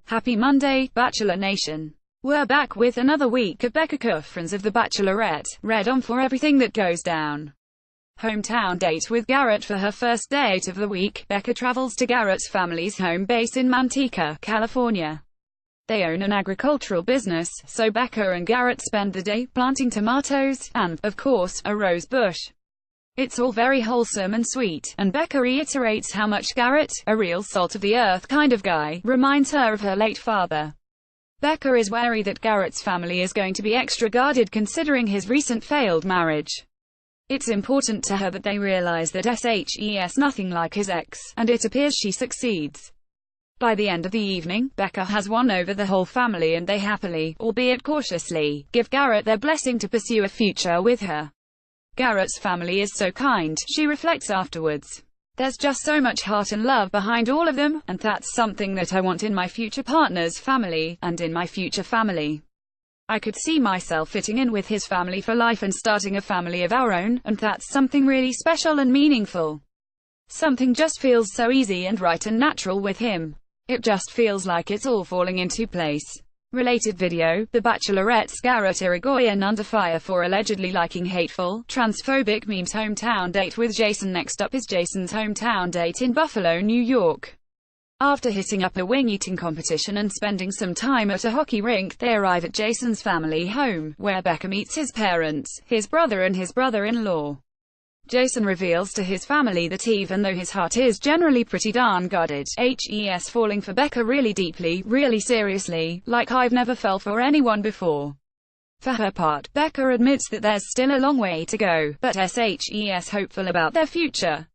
Happy Monday, Bachelor Nation. We're back with another week of Becca Kufrin's of The Bachelorette, read on for everything that goes down. Hometown date with Garrett. For her first date of the week, Becca travels to Garrett's family's home base in Manteca, California. They own an agricultural business, so Becca and Garrett spend the day planting tomatoes, and, of course, a rose bush. It's all very wholesome and sweet, and Becca reiterates how much Garrett, a real salt-of-the-earth kind of guy, reminds her of her late father. Becca is wary that Garrett's family is going to be extra guarded considering his recent failed marriage. It's important to her that they realize that he's nothing like his ex, and it appears she succeeds. By the end of the evening, Becca has won over the whole family and they happily, albeit cautiously, give Garrett their blessing to pursue a future with her. Garrett's family is so kind, she reflects afterwards. There's just so much heart and love behind all of them, and that's something that I want in my future partner's family, and in my future family. I could see myself fitting in with his family for life and starting a family of our own, and that's something really special and meaningful. Something just feels so easy and right and natural with him. It just feels like it's all falling into place. Related video, The Bachelorette's Garrett Irigoyen under fire for allegedly liking hateful, transphobic memes. Hometown date with Jason. Next up is Jason's hometown date in Buffalo, New York. After hitting up a wing-eating competition and spending some time at a hockey rink, they arrive at Jason's family home, where Becca meets his parents, his brother and his brother-in-law. Jason reveals to his family that even though his heart is generally pretty darn guarded, he's falling for Becca really deeply, really seriously, like I've never fell for anyone before. For her part, Becca admits that there's still a long way to go, but he's hopeful about their future.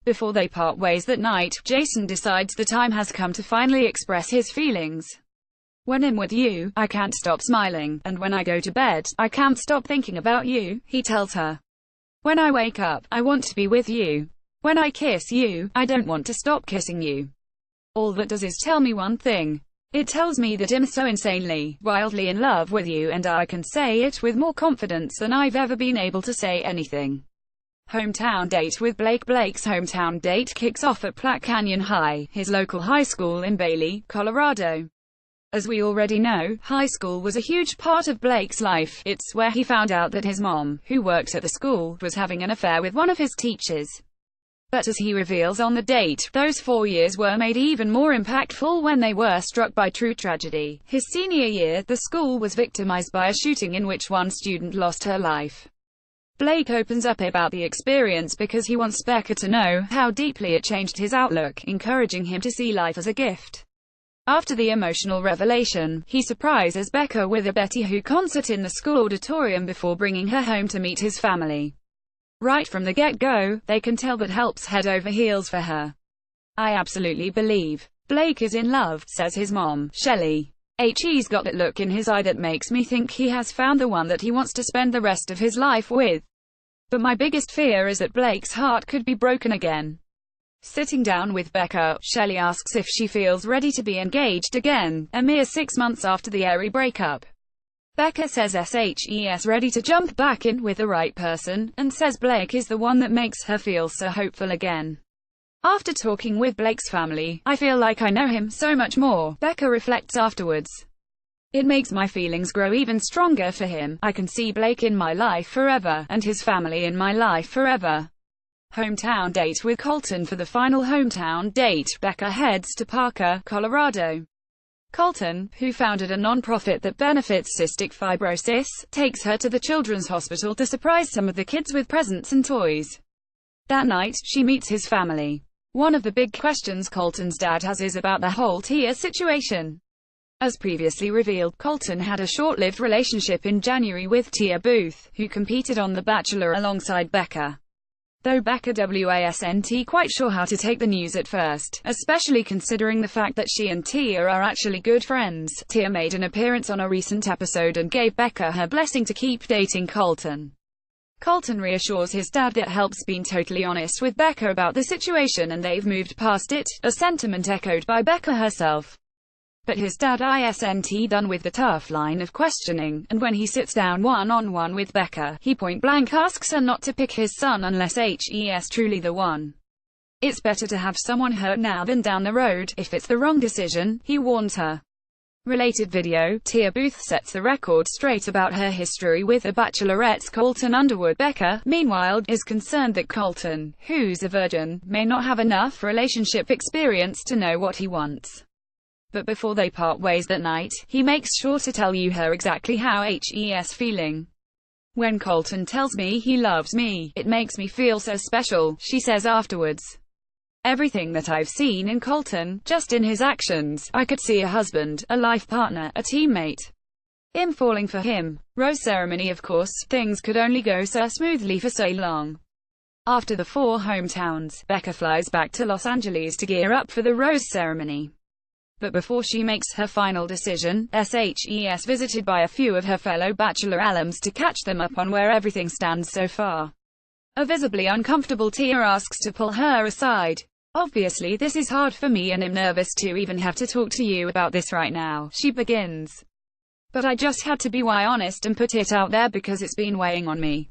Before they part ways that night, Jason decides the time has come to finally express his feelings. When I'm with you, I can't stop smiling, and when I go to bed, I can't stop thinking about you, he tells her. When I wake up, I want to be with you. When I kiss you, I don't want to stop kissing you. All that does is tell me one thing. It tells me that I'm so insanely, wildly in love with you, and I can say it with more confidence than I've ever been able to say anything. Hometown date with Blake. Blake's hometown date kicks off at Platte Canyon High, his local high school in Bailey, Colorado. As we already know, high school was a huge part of Blake's life. It's where he found out that his mom, who worked at the school, was having an affair with one of his teachers. But as he reveals on the date, those 4 years were made even more impactful when they were struck by true tragedy. His senior year, the school was victimized by a shooting in which one student lost her life. Blake opens up about the experience because he wants Becca to know how deeply it changed his outlook, encouraging him to see life as a gift. After the emotional revelation, he surprises Becca with a Betty Who concert in the school auditorium before bringing her home to meet his family. Right from the get-go, they can tell that helps head over heels for her. I absolutely believe Blake is in love, says his mom, Shelley. He's got that look in his eye that makes me think he has found the one that he wants to spend the rest of his life with. But my biggest fear is that Blake's heart could be broken again. Sitting down with Becca, Shelley asks if she feels ready to be engaged again, a mere 6 months after the airy breakup. Becca says she's ready to jump back in with the right person, and says Blake is the one that makes her feel so hopeful again. After talking with Blake's family, I feel like I know him so much more, Becca reflects afterwards. It makes my feelings grow even stronger for him. I can see Blake in my life forever, and his family in my life forever. Hometown date with Colton. For the final hometown date, Becca heads to Parker, Colorado. Colton, who founded a non-profit that benefits cystic fibrosis, takes her to the children's hospital to surprise some of the kids with presents and toys. That night, she meets his family. One of the big questions Colton's dad has is about the whole Tia situation. As previously revealed, Colton had a short-lived relationship in January with Tia Booth, who competed on The Bachelor alongside Becca. Though Becca wasn't quite sure how to take the news at first, especially considering the fact that she and Tia are actually good friends, Tia made an appearance on a recent episode and gave Becca her blessing to keep dating Colton. Colton reassures his dad that helps being totally honest with Becca about the situation and they've moved past it, a sentiment echoed by Becca herself. But his dad isn't done with the tough line of questioning, and when he sits down one-on-one with Becca, he point-blank asks her not to pick his son unless he's truly the one. It's better to have someone hurt now than down the road, if it's the wrong decision, he warns her. Related video, Tia Booth sets the record straight about her history with The Bachelorette's Colton Underwood. Becca, meanwhile, is concerned that Colton, who's a virgin, may not have enough relationship experience to know what he wants. But before they part ways that night, he makes sure to tell her exactly how he's feeling. "When Colton tells me he loves me, it makes me feel so special," she says afterwards. "Everything that I've seen in Colton, just in his actions, I could see a husband, a life partner, a teammate. I'm falling for him." Rose ceremony. Of course, things could only go so smoothly for so long. After the 4 hometowns, Becca flies back to Los Angeles to gear up for the rose ceremony. But before she makes her final decision, she's visited by a few of her fellow Bachelor alums to catch them up on where everything stands so far. A visibly uncomfortable Tia asks to pull her aside. "Obviously this is hard for me and I'm nervous to even have to talk to you about this right now," she begins. "But I just had to be honest and put it out there because it's been weighing on me.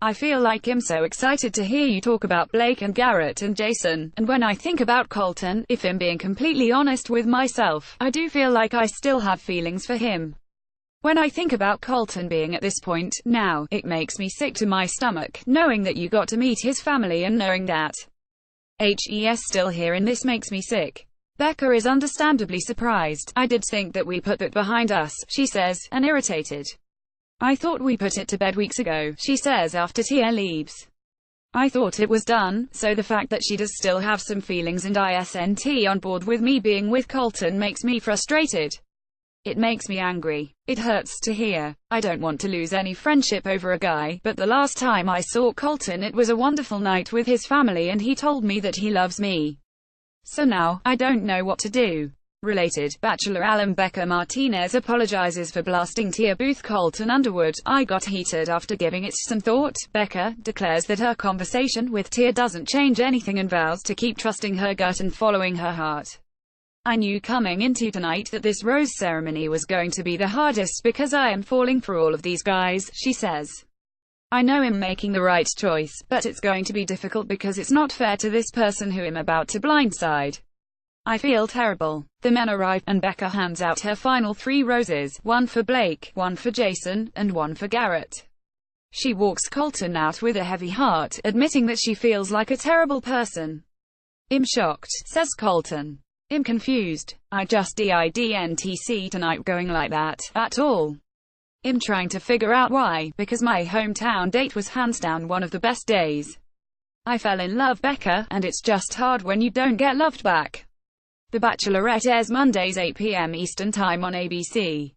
I feel like I'm so excited to hear you talk about Blake and Garrett and Jason, and when I think about Colton, if I'm being completely honest with myself, I do feel like I still have feelings for him. When I think about Colton being at this point, now, it makes me sick to my stomach, knowing that you got to meet his family and knowing that he's still here, and this makes me sick." Becca is understandably surprised. "I did think that we put that behind us," she says, and irritated. "I thought we put it to bed weeks ago," she says after Tia leaves. "I thought it was done," so the fact that she does still have some feelings and isn't on board with me being with Colton makes me frustrated. It makes me angry. It hurts to hear. I don't want to lose any friendship over a guy, but the last time I saw Colton it was a wonderful night with his family and he told me that he loves me. So now, I don't know what to do." Related, Bachelor alum Becca Martinez apologizes for blasting Tia Booth. Colton Underwood, "I got heated after giving it some thought." Becca declares that her conversation with Tia doesn't change anything and vows to keep trusting her gut and following her heart. "I knew coming into tonight that this rose ceremony was going to be the hardest because I am falling for all of these guys," she says. "I know I'm making the right choice, but it's going to be difficult because it's not fair to this person who I'm about to blindside. I feel terrible." The men arrive, and Becca hands out her final 3 roses, one for Blake, one for Jason, and one for Garrett. She walks Colton out with a heavy heart, admitting that she feels like a terrible person. "I'm shocked," says Colton. "I'm confused. I just didn't see tonight going like that, at all. I'm trying to figure out why, because my hometown date was hands down one of the best days. I fell in love, Becca, and it's just hard when you don't get loved back." The Bachelorette airs Mondays 8 p.m. Eastern Time on ABC.